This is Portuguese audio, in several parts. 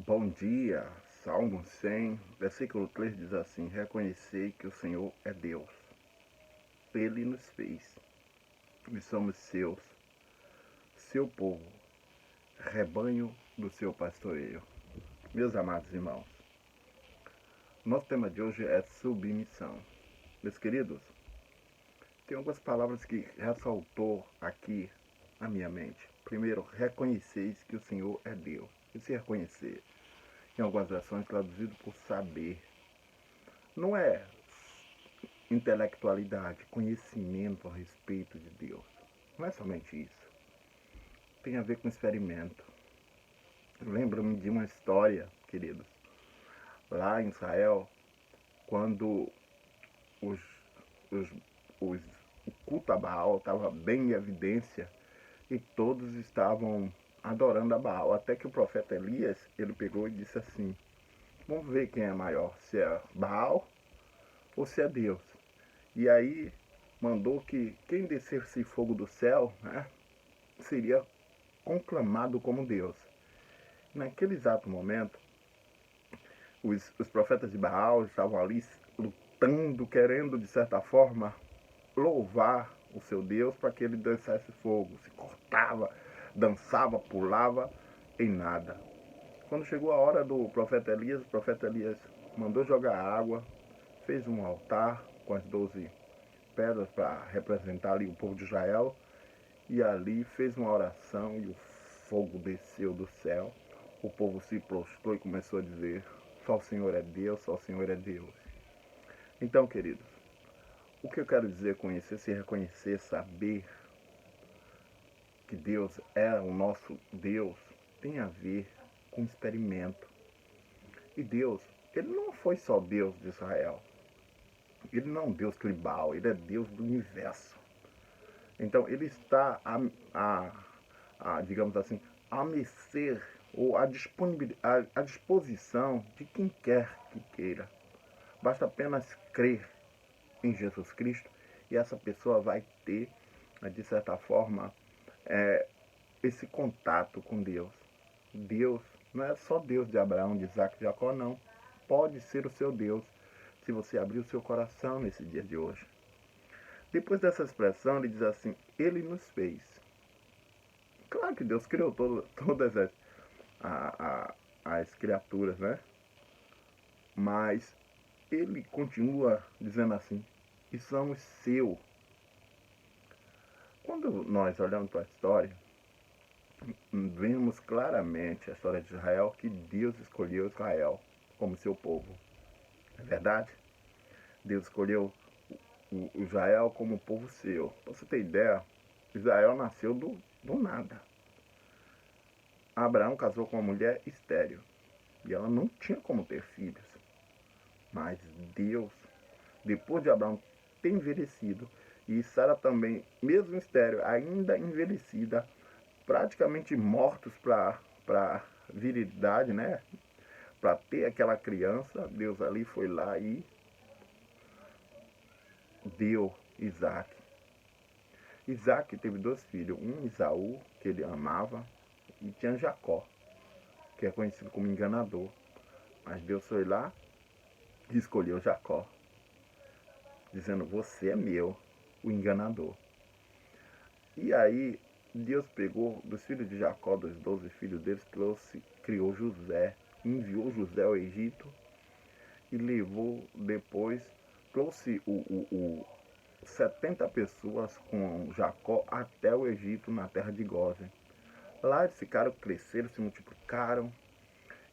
Bom dia, Salmo 100, versículo 3 diz assim: Reconhecei que o Senhor é Deus. Ele nos fez e somos seu povo, rebanho do seu pastoreio. Meus amados irmãos, nosso tema de hoje é submissão. Meus queridos, tem algumas palavras que ressaltou aqui na minha mente. Primeiro, reconheceis que o Senhor é Deus. Esse reconhecer, em algumas versões, traduzido por saber. Não é intelectualidade, conhecimento a respeito de Deus. Não é somente isso. Tem a ver com experimento. Lembro-me de uma história, queridos, lá em Israel, quando os, os, o culto a Baal estava bem em evidência e todos estavam adorando a Baal. Até que o profeta Elias, ele pegou e disse assim: vamos ver quem é maior, se é Baal ou se é Deus. E aí mandou que quem descesse fogo do céu, né, seria conclamado como Deus. Naquele exato momento, os profetas de Baal estavam ali lutando, querendo de certa forma louvar o seu Deus para que ele descesse fogo. Se cortava, dançava, pulava, em nada. Quando chegou a hora do profeta Elias, o profeta Elias mandou jogar água, fez um altar com as 12 pedras para representar ali o povo de Israel, e ali fez uma oração e o fogo desceu do céu. O povo se prostrou e começou a dizer: só o Senhor é Deus, só o Senhor é Deus. Então, queridos, o que eu quero dizer com isso é se reconhecer, saber que Deus é o nosso Deus, tem a ver com experimento. E Deus, ele não foi só Deus de Israel. Ele não é um Deus tribal, ele é Deus do universo. Então ele está digamos assim, a mercê ou à disposição de quem quer que queira. Basta apenas crer em Jesus Cristo e essa pessoa vai ter, de certa forma, esse contato com Deus. Deus não é só Deus de Abraão, de Isaac e de Jacó, não. Pode ser o seu Deus se você abrir o seu coração nesse dia de hoje. Depois dessa expressão, ele diz assim: Ele nos fez. Claro que Deus criou todas as criaturas, né? Mas ele continua dizendo assim: e somos seu. Quando nós olhamos para a história, vemos claramente a história de Israel, que Deus escolheu Israel como seu povo. É verdade? Deus escolheu o Israel como povo seu. Para você ter ideia, Israel nasceu do nada. Abraão casou com uma mulher estéril e ela não tinha como ter filhos. Mas Deus, depois de Abraão ter envelhecido, e Sara também, mesmo estéril, ainda envelhecida, praticamente mortos para virilidade, né? Para ter aquela criança, Deus ali foi lá e deu Isaac. Isaac teve 2 filhos, um Isaú, que ele amava, e tinha Jacó, que é conhecido como enganador. Mas Deus foi lá e escolheu Jacó, dizendo: você é meu, o enganador. E aí Deus pegou dos filhos de Jacó, dos 12 filhos deles, criou José, enviou José ao Egito e levou depois, trouxe 70 pessoas com Jacó até o Egito, na terra de Gósen. Lá eles ficaram, cresceram, se multiplicaram.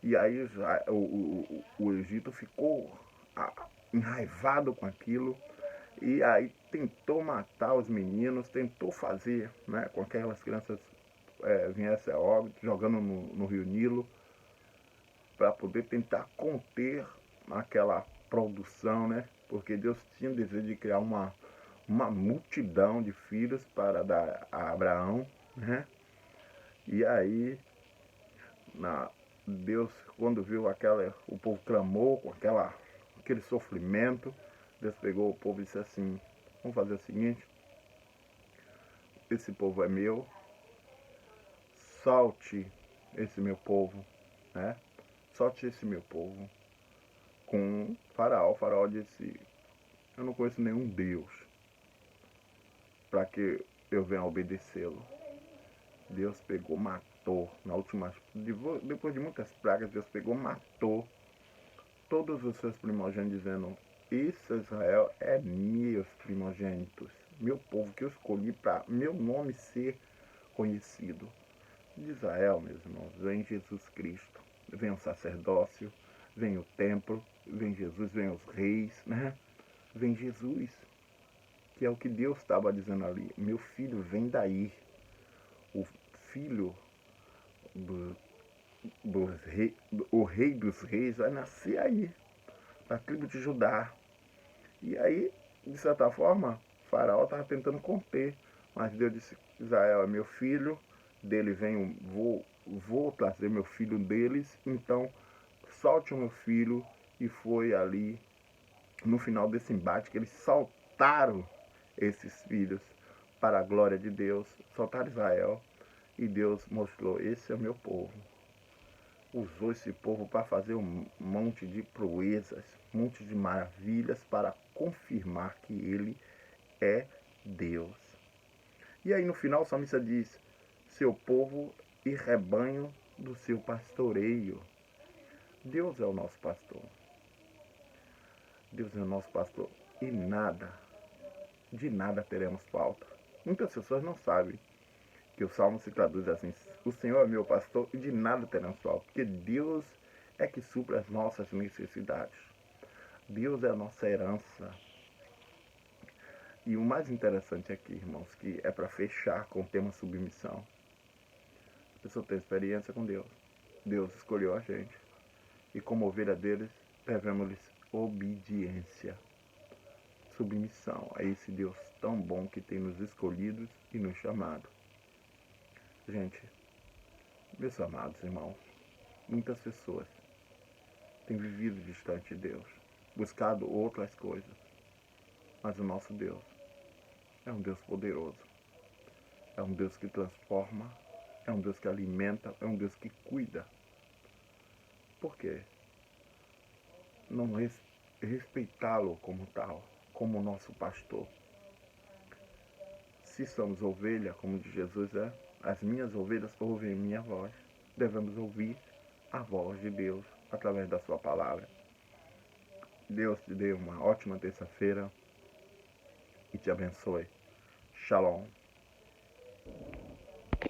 E aí o Egito ficou enraivado com aquilo. E aí tentou matar os meninos, tentou fazer, né, com que aquelas crianças viessem a óbito, jogando no rio Nilo, para poder tentar conter aquela produção, né? Porque Deus tinha o desejo de criar uma multidão de filhos para dar a Abraão, né? E aí, Deus, quando viu o povo clamou com aquele sofrimento, Deus pegou o povo e disse assim: vamos fazer o seguinte, esse povo é meu, solte esse meu povo, né? solte esse meu povo com Faraó. Faraó disse, eu não conheço nenhum Deus para que eu venha obedecê-lo. Deus pegou, matou, depois de muitas pragas, Deus pegou, matou todos os seus primogênitos, dizendo, isso Israel é meus primogênitos, meu povo que eu escolhi para meu nome ser conhecido. De Israel, meus irmãos, vem Jesus Cristo, vem o sacerdócio, vem o templo, vem Jesus, vem os reis, né? Vem Jesus, que é o que Deus estava dizendo ali. Meu filho vem daí. O filho o rei dos reis vai nascer aí, na tribo de Judá. E aí, de certa forma, Faraó estava tentando conter, mas Deus disse, Israel é meu filho, dele vem, vou trazer meu filho deles, então solte o meu filho. E foi ali, no final desse embate, que eles soltaram esses filhos para a glória de Deus, soltaram Israel, e Deus mostrou, esse é o meu povo. Usou esse povo para fazer um monte de proezas, um monte de maravilhas para confirmar que ele é Deus. E aí no final o salmista diz, seu povo e rebanho do seu pastoreio. Deus é o nosso pastor. Deus é o nosso pastor e de nada teremos falta. Muitas pessoas não sabem que o Salmo se traduz assim, o Senhor é meu pastor e de nada teremos falta, porque Deus é que supre as nossas necessidades. Deus é a nossa herança. E o mais interessante aqui, irmãos, que é para fechar com o tema submissão. A pessoa tem experiência com Deus. Deus escolheu a gente. E como ovelha deles, devemos-lhes obediência. Submissão a esse Deus tão bom que tem nos escolhidos e nos chamado. Gente, meus amados irmãos, muitas pessoas têm vivido distante de Deus, buscado outras coisas. Mas o nosso Deus é um Deus poderoso. É um Deus que transforma, é um Deus que alimenta, é um Deus que cuida. Por quê? Não respeitá-lo como tal, como nosso pastor. Se somos ovelha, como de Jesus é, as minhas ovelhas ouvem minha voz. Devemos ouvir a voz de Deus através da sua palavra. Deus te dê uma ótima terça-feira e te abençoe. Shalom.